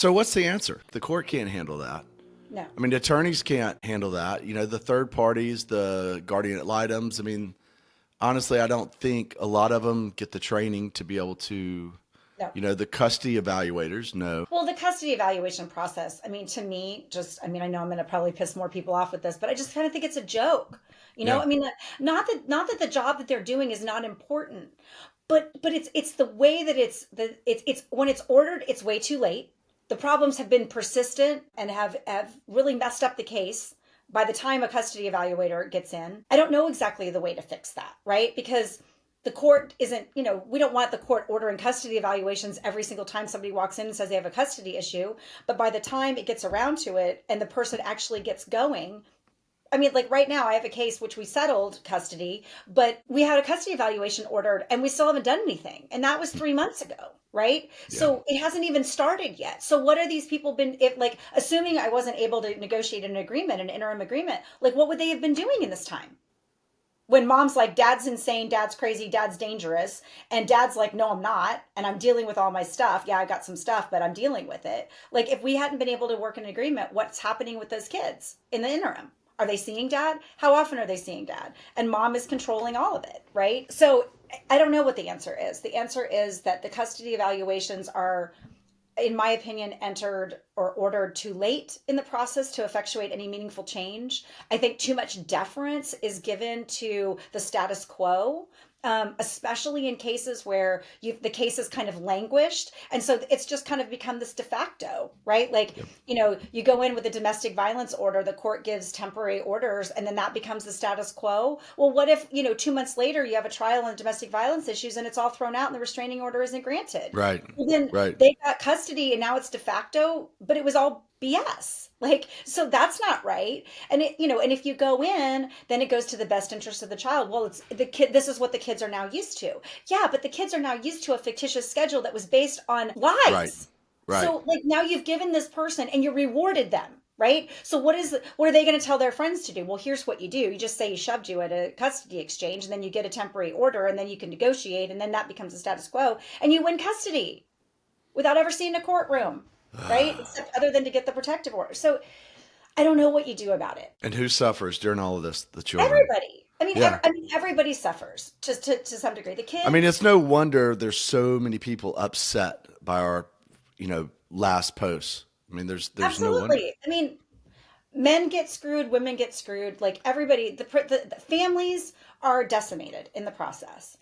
So what's the answer? The court can't handle that. No. I mean, attorneys can't handle that. The third parties, the guardian ad litems. I mean, honestly, I don't think a lot of them get the training to be able to, No. the custody evaluators. No. Well, the custody evaluation process, I mean, to me, I mean, I know I'm going to probably piss more people off with this, but I just kind of think it's a joke. Yeah. I mean, not that the job that they're doing is not important, but it's the way that it's when it's ordered, it's way too late. The problems have been persistent and have really messed up the case by the time a custody evaluator gets in. I don't know exactly the way to fix that, right? Because the court isn't, we don't want the court ordering custody evaluations every single time somebody walks in and says they have a custody issue. But by the time it gets around to it and the person actually gets going, I mean, like right now, I have a case which we settled custody, but we had a custody evaluation ordered and we still haven't done anything. And that was 3 months ago, right? Yeah. So it hasn't even started yet. So what are these people been, if like, assuming I wasn't able to negotiate an agreement, an interim agreement, like what would they have been doing in this time? When mom's like, dad's insane, dad's crazy, dad's dangerous, and dad's like, no, I'm not, and I'm dealing with all my stuff. Yeah, I got some stuff, but I'm dealing with it. Like, if we hadn't been able to work an agreement, what's happening with those kids in the interim? Are they seeing dad? How often are they seeing dad? And mom is controlling all of it, right? So I don't know what the answer is. The answer is that the custody evaluations are, in my opinion, entered or ordered too late in the process to effectuate any meaningful change. I think too much deference is given to the status quo, especially in cases where the case is kind of languished. And so it's just kind of become this de facto, right? Like, Yep. You go in with a domestic violence order, the court gives temporary orders, and then that becomes the status quo. Well, what if, 2 months later you have a trial on domestic violence issues and it's all thrown out and the restraining order isn't granted? Right. Well, then Right. they got custody and now it's de facto, but it was all BS. Like, so that's not right. And and if you go in, then it goes to the best interest of the child. Well, it's the kid. This is what the kids are now used to. Yeah, but the kids are now used to a fictitious schedule that was based on Right. lies. Right. So like now you've given this person and you rewarded them. Right. So what are they going to tell their friends to do? Well, here's what you do. You just say he shoved you at a custody exchange and then you get a temporary order and then you can negotiate and then that becomes the status quo and you win custody without ever seeing a courtroom, right? Except other than to get the protective order. So I don't know what you do about it. And who suffers during all of this? The children. Everybody. I mean, Yeah. everybody suffers to some degree. The I mean, kids, it's no wonder there's so many people upset by our, last posts. I mean, there's no wonder. absolutely. I mean, men get screwed, women get screwed. Like everybody, the families are decimated in the process.